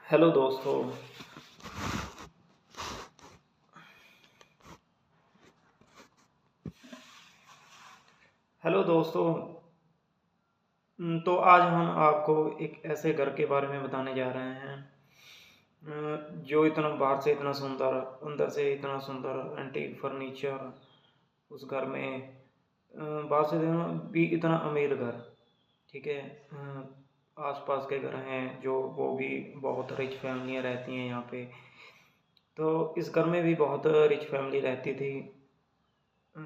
Hello दोस्तों। Hello दोस्तों। तो आज हम आपको एक ऐसे घर के बारे में बताने जा रहे हैं जो इतना बाहर से इतना सुंदर, अंदर से इतना सुंदर एंटीक फर्नीचर उस घर में, बाहर से भी इतना अमीर घर। ठीक है। आसपास के घर हैं जो वो भी बहुत रिच फैमिलियाँ रहती हैं यहाँ पे। तो इस घर में भी बहुत रिच फैमिली रहती थी। अ,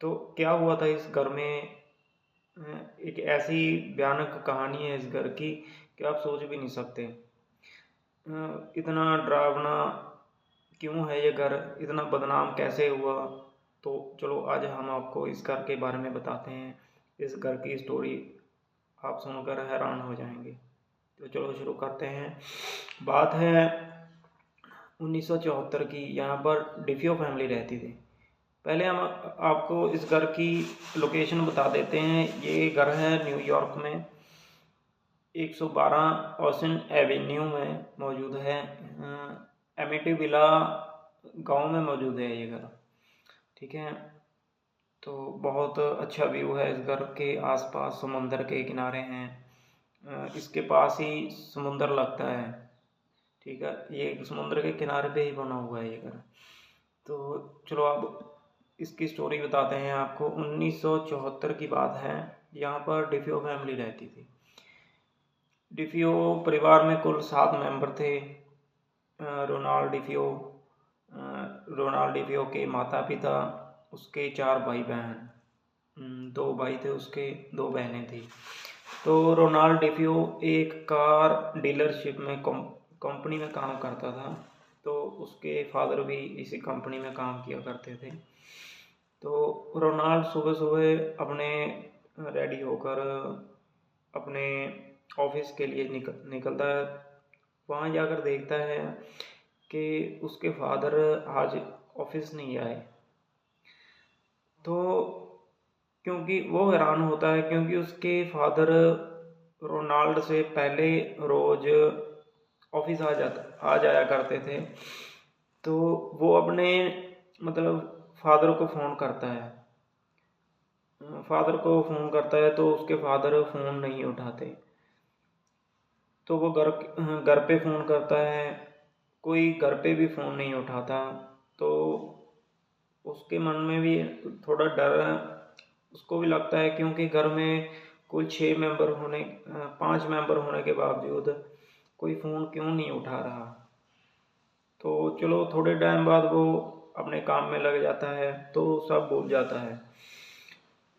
तो क्या हुआ था इस घर में, एक ऐसी भयानक कहानी है इस घर की कि आप सोच भी नहीं सकते। इतना डरावना क्यों है ये घर, इतना बदनाम कैसे हुआ। तो चलो आज हम आपको इस घर के बारे में बताते हैं। इस घर की स्टोरी आप सुनकर हैरान हो जाएंगे। तो चलो शुरू करते हैं। बात है 1974 की। यहाँ पर डिफियो फैमिली रहती थी। पहले हम आपको इस घर की लोकेशन बता देते हैं। ये घर है न्यूयॉर्क में, 112 ओशन एवेन्यू में मौजूद है। एमिटी विला गांव में मौजूद है ये घर। ठीक है। तो बहुत अच्छा व्यू है इस घर के आसपास, समुंदर के किनारे हैं। इसके पास ही समुंदर लगता है। ठीक है। ये समुद्र के किनारे पे ही बना हुआ है ये घर। तो चलो अब इसकी स्टोरी बताते हैं आपको। 1974 की बात है। यहाँ पर डिफियो फैमिली रहती थी। डिफियो परिवार में कुल 7 मेंबर थे। रोनाल्ड डिफियो, रोनाल्ड डिफियो के माता पिता, उसके 4 भाई बहन, 2 भाई थे उसके, 2 बहनें थी। तो रोनाल्ड डिफियो एक कार डीलरशिप में कंपनी में काम करता था। तो उसके फादर भी इसी कंपनी में काम किया करते थे। तो रोनाल्ड सुबह सुबह अपने रेडी होकर अपने ऑफिस के लिए निकलता है। वहाँ जाकर देखता है कि उसके फादर आज ऑफिस नहीं आए। तो क्योंकि वो हैरान होता है, क्योंकि उसके फादर रोनाल्ड से पहले रोज ऑफिस आ जाया करते थे। तो वो अपने मतलब फादर को फ़ोन करता है। तो उसके फादर फ़ोन नहीं उठाते। तो वो घर पे फ़ोन करता है, कोई घर पे भी फ़ोन नहीं उठाता। तो उसके मन में भी थोड़ा डर है। उसको भी लगता है क्योंकि घर में कुल 5 मेंबर होने के बावजूद कोई फ़ोन क्यों नहीं उठा रहा। तो चलो थोड़े टाइम बाद वो अपने काम में लग जाता है, तो सब भूल जाता है।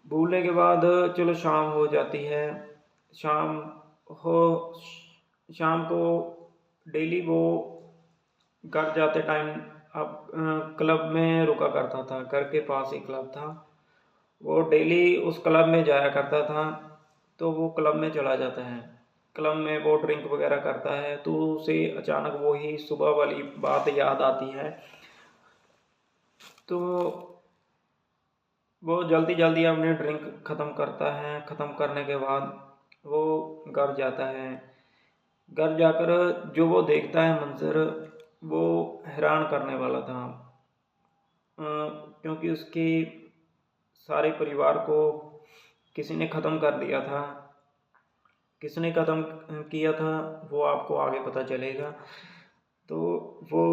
भूलने के बाद चलो शाम हो जाती है। शाम हो शाम को डेली वो घर जाते टाइम अब क्लब में रुका करता था। घर के पास ही क्लब था। वो डेली उस क्लब में जाया करता था। तो वो क्लब में चला जाता है। क्लब में वो ड्रिंक वगैरह करता है। तो उसे अचानक वो ही सुबह वाली बात याद आती है। तो वो जल्दी जल्दी अपनी ड्रिंक ख़त्म करता है। ख़त्म करने के बाद वो घर जाता है। घर जाकर जो वो देखता है मंजर, वो हैरान करने वाला था। क्योंकि उसके सारे परिवार को किसी ने ख़त्म कर दिया था। किसने ख़त्म किया था वो आपको आगे पता चलेगा। तो वो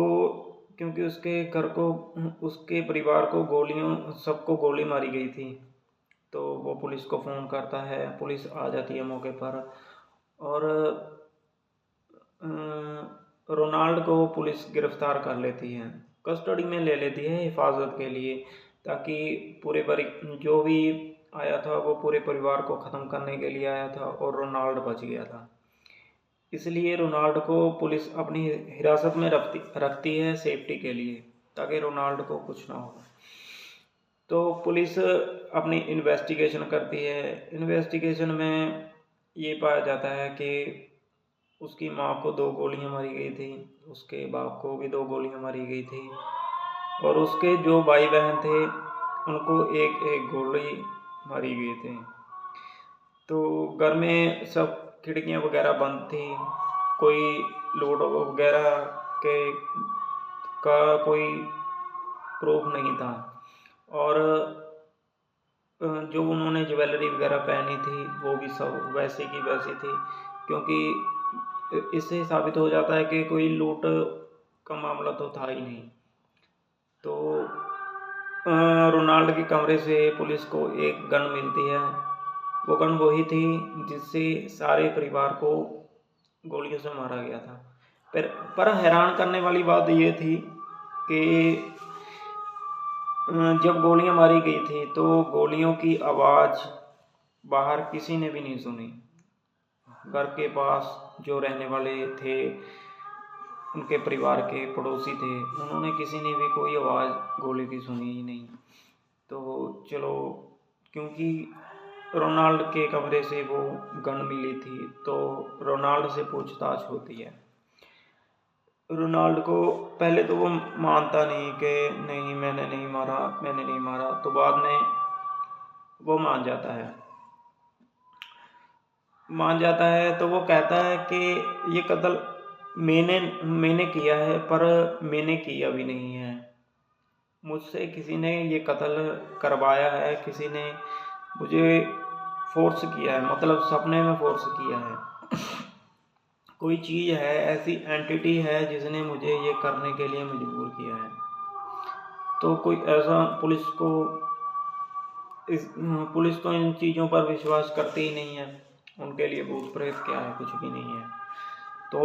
क्योंकि उसके परिवार को सबको गोली मारी गई थी। तो वो पुलिस को फ़ोन करता है। पुलिस आ जाती है मौके पर। और रोनाल्ड को पुलिस गिरफ्तार कर लेती है, कस्टडी में ले लेती है हिफाजत के लिए, ताकि जो भी आया था वो पूरे परिवार को ख़त्म करने के लिए आया था और रोनाल्ड बच गया था। इसलिए रोनाल्ड को पुलिस अपनी हिरासत में रखती है सेफ्टी के लिए, ताकि रोनाल्ड को कुछ ना हो। तो पुलिस अपनी इन्वेस्टिगेशन करती है। इन्वेस्टिगेशन में ये पाया जाता है कि उसकी माँ को 2 गोलियां मारी गई थी, उसके बाप को भी 2 गोलियां मारी गई थी, और उसके जो भाई बहन थे उनको एक एक गोली मारी गई थी। तो घर में सब खिड़कियां वगैरह बंद थी। कोई लूट वगैरह के का कोई प्रूफ नहीं था। और जो उन्होंने ज्वेलरी वगैरह पहनी थी वो भी सब वैसे की वैसी थी, क्योंकि इससे साबित हो जाता है कि कोई लूट का मामला तो था ही नहीं। तो रोनाल्ड के कमरे से पुलिस को एक गन मिलती है। वो गन वही थी जिससे सारे परिवार को गोलियों से मारा गया था। पर हैरान करने वाली बात ये थी कि जब गोलियां मारी गई थी तो गोलियों की आवाज़ बाहर किसी ने भी नहीं सुनी। घर के पास जो रहने वाले थे, उनके परिवार के पड़ोसी थे, उन्होंने किसी ने भी कोई आवाज़ गोली की सुनी ही नहीं। तो चलो, क्योंकि रोनाल्ड के कमरे से वो गन मिली थी तो रोनाल्ड से पूछताछ होती है। रोनाल्ड को पहले तो वो मानता नहीं कि नहीं मैंने नहीं मारा, तो बाद में वो मान जाता है। तो वो कहता है कि ये कत्ल मैंने किया है, पर मैंने किया भी नहीं है। मुझसे किसी ने ये कत्ल करवाया है, किसी ने मुझे फोर्स किया है, मतलब सपने में फोर्स किया है। कोई चीज़ है, ऐसी एंटिटी है जिसने मुझे ये करने के लिए मजबूर किया है। तो कोई ऐसा पुलिस तो इन चीज़ों पर विश्वास करती ही नहीं है। उनके लिए भूत प्रेत क्या है, कुछ भी नहीं है। तो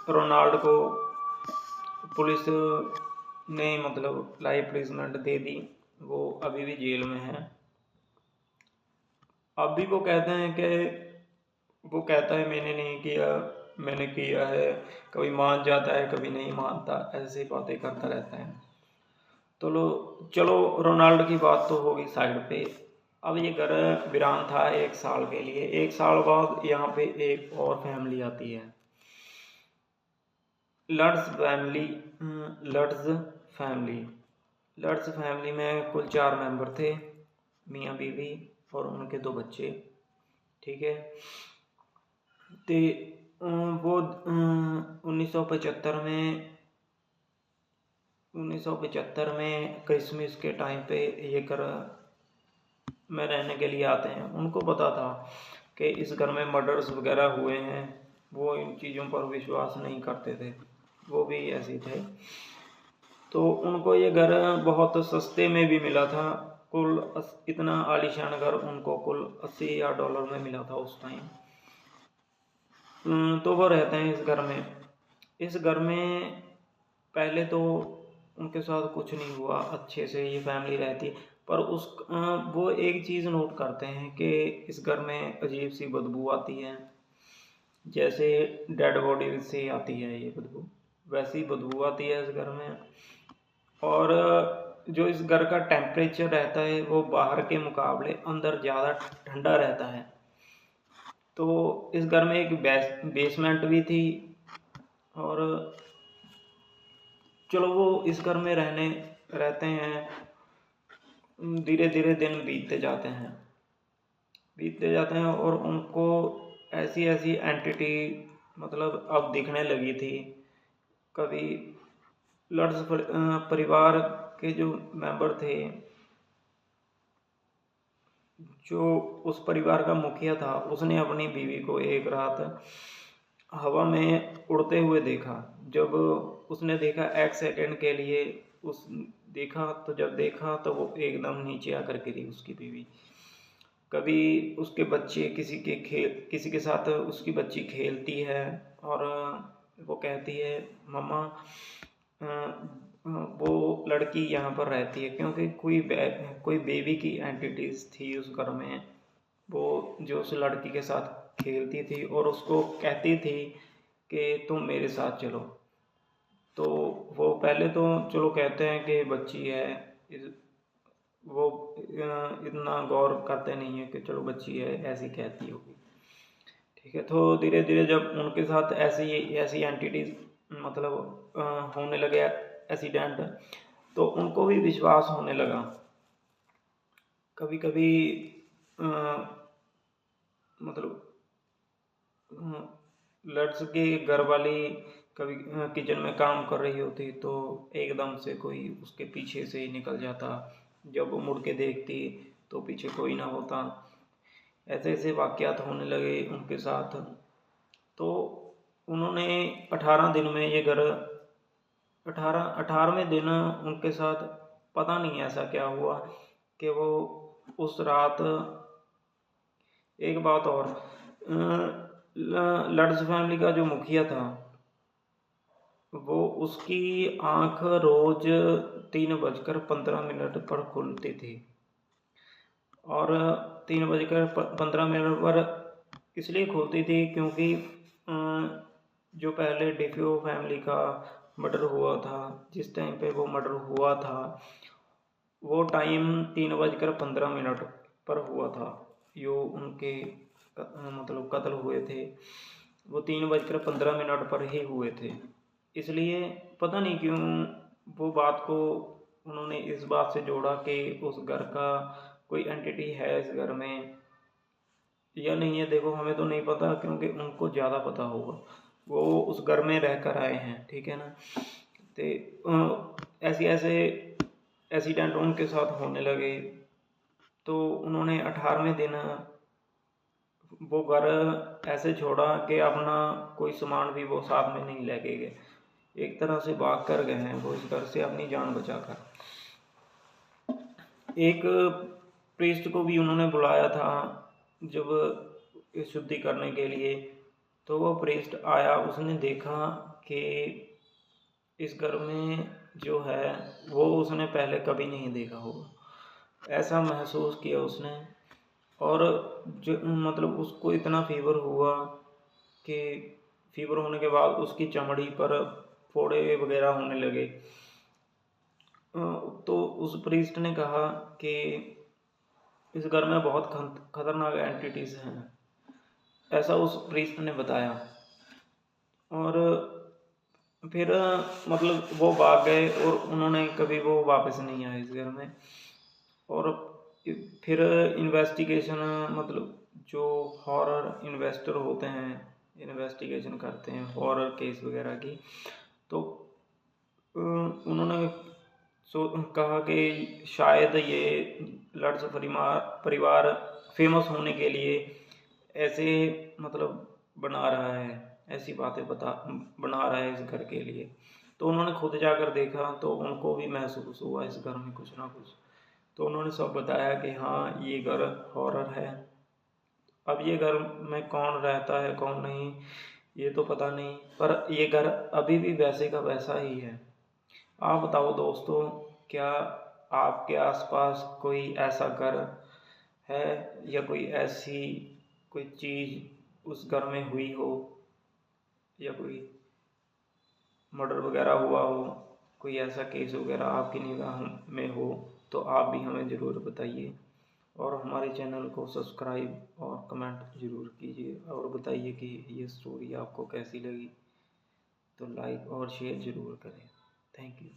रोनाल्ड को पुलिस ने मतलब लाइफ इम्प्रिजनमेंट दे दी। वो अभी भी जेल में है। अब भी वो कहता है मैंने किया है। कभी मान जाता है, कभी नहीं मानता, ऐसी बातें करता रहता है। तो चलो, रोनाल्ड की बात तो होगी साइड पे। अब ये घर वीरान था 1 साल के लिए। 1 साल बाद यहाँ पे एक और फैमिली आती है, लड्स फैमिली में कुल 4 मेंबर थे, मियाँ बीवी और उनके 2 बच्चे। ठीक है। तो वो 1975 में क्रिसमस के टाइम पे ये घर में रहने के लिए आते हैं। उनको पता था कि इस घर में मर्डर्स वगैरह हुए हैं। वो इन चीज़ों पर विश्वास नहीं करते थे, वो भी ऐसे थे। तो उनको ये घर बहुत सस्ते में भी मिला था। इतना आलीशान घर उनको कुल $80,000 में मिला था उस टाइम। तो वो रहते हैं इस घर में। इस घर में पहले तो उनके साथ कुछ नहीं हुआ, अच्छे से ये फैमिली रहती है। पर वो एक चीज़ नोट करते हैं कि इस घर में अजीब सी बदबू आती है, जैसे डेड बॉडी से आती है ये बदबू, वैसी बदबू आती है इस घर में। और जो इस घर का टेम्परेचर रहता है वो बाहर के मुकाबले अंदर ज़्यादा ठंडा रहता है। तो इस घर में एक बेसमेंट भी थी। और चलो, वो इस घर में रहते हैं। धीरे धीरे दिन बीतते जाते हैं और उनको ऐसी एंटिटी मतलब अब दिखने लगी थी। कभी लड्स परिवार के जो मेंबर थे, जो उस परिवार का मुखिया था, उसने अपनी बीवी को एक रात हवा में उड़ते हुए देखा। जब उसने देखा 1 सेकंड के लिए जब देखा तो वो एकदम नीचे आकर गिरी उसकी बीवी। कभी उसके बच्चे किसी के साथ उसकी बच्ची खेलती है और वो कहती है मम्मा, वो लड़की यहाँ पर रहती है, क्योंकि कोई बेबी की एंटिटीज थी उस घर में, वो जो उस लड़की के साथ खेलती थी और उसको कहती थी कि तुम मेरे साथ चलो। तो वो पहले तो चलो कहते हैं कि बच्ची है, वो इतना गौर करते नहीं है कि चलो बच्ची है, ऐसी कहती होगी। ठीक है। तो धीरे धीरे जब उनके साथ ऐसी एंटिटीज मतलब होने लगे एक्सीडेंट, तो उनको भी विश्वास होने लगा। कभी कभी मतलब लट्स की घर वाली कभी किचन में काम कर रही होती तो एकदम से कोई उसके पीछे से ही निकल जाता। जब वो मुड़ के देखती तो पीछे कोई ना होता। ऐसे ऐसे वाक़यात होने लगे उनके साथ। तो उन्होंने 18 दिन में ये घर 18वें दिन उनके साथ पता नहीं ऐसा क्या हुआ कि वो उस रात। एक बात और, लड्स फैमिली का जो मुखिया था वो उसकी आंख रोज 3:15 पर खुलती थी। और 3:15 पर इसलिए खुलती थी क्योंकि जो पहले डिफ्यू फैमिली का मर्डर हुआ था, जिस टाइम पे वो मर्डर हुआ था वो टाइम 3:15 पर हुआ था। जो उनके मतलब कत्ल हुए थे वो 3:15 पर ही हुए थे। इसलिए पता नहीं क्यों वो बात को उन्होंने इस बात से जोड़ा कि उस घर का कोई एंटिटी है इस घर में या नहीं है। देखो हमें तो नहीं पता क्योंकि उनको ज़्यादा पता होगा, वो उस घर में रह कर आए हैं, ठीक है ना। तो ऐसे ऐसे एक्सीडेंट उनके साथ होने लगे। तो उन्होंने 18वें दिन वो घर ऐसे छोड़ा कि अपना कोई सामान भी वो साथ में नहीं लेके गए। एक तरह से भाग कर गए हैं वो इस घर से अपनी जान बचाकर। एक प्रीस्ट को भी उन्होंने बुलाया था जब शुद्धि करने के लिए। तो वो प्रीस्ट आया, उसने देखा कि इस घर में जो है वो उसने पहले कभी नहीं देखा होगा, ऐसा महसूस किया उसने। और जो मतलब उसको इतना फीवर हुआ कि फीवर होने के बाद उसकी चमड़ी पर फोड़े वगैरह होने लगे। तो उस प्रीस्ट ने कहा कि इस घर में बहुत खतरनाक एंटिटीज हैं, ऐसा उस प्रीस्ट ने बताया। और फिर मतलब वो भाग गए और उन्होंने कभी वो वापस नहीं आए इस घर में। और फिर इन्वेस्टिगेशन मतलब जो हॉरर इन्वेस्टर होते हैं इन्वेस्टिगेशन करते हैं हॉरर केस वगैरह की। तो उन्होंने कहा कि शायद ये लड्स परिवार फेमस होने के लिए ऐसे मतलब बना रहा है, ऐसी बातें बना रहा है इस घर के लिए। तो उन्होंने खुद जाकर देखा तो उनको भी महसूस हुआ इस घर में कुछ ना कुछ। तो उन्होंने सब बताया कि हाँ ये घर हॉरर है। अब ये घर में कौन रहता है कौन नहीं ये तो पता नहीं, पर ये घर अभी भी वैसे का वैसा ही है। आप बताओ दोस्तों, क्या आपके आसपास कोई ऐसा घर है या कोई ऐसी कोई चीज़ उस घर में हुई हो या कोई मर्डर वगैरह हुआ हो, कोई ऐसा केस वगैरह आपकी निगाह में हो तो आप भी हमें ज़रूर बताइए। और हमारे चैनल को सब्सक्राइब और कमेंट ज़रूर कीजिए और बताइए कि ये स्टोरी आपको कैसी लगी। तो लाइक और शेयर ज़रूर करें। Thank you.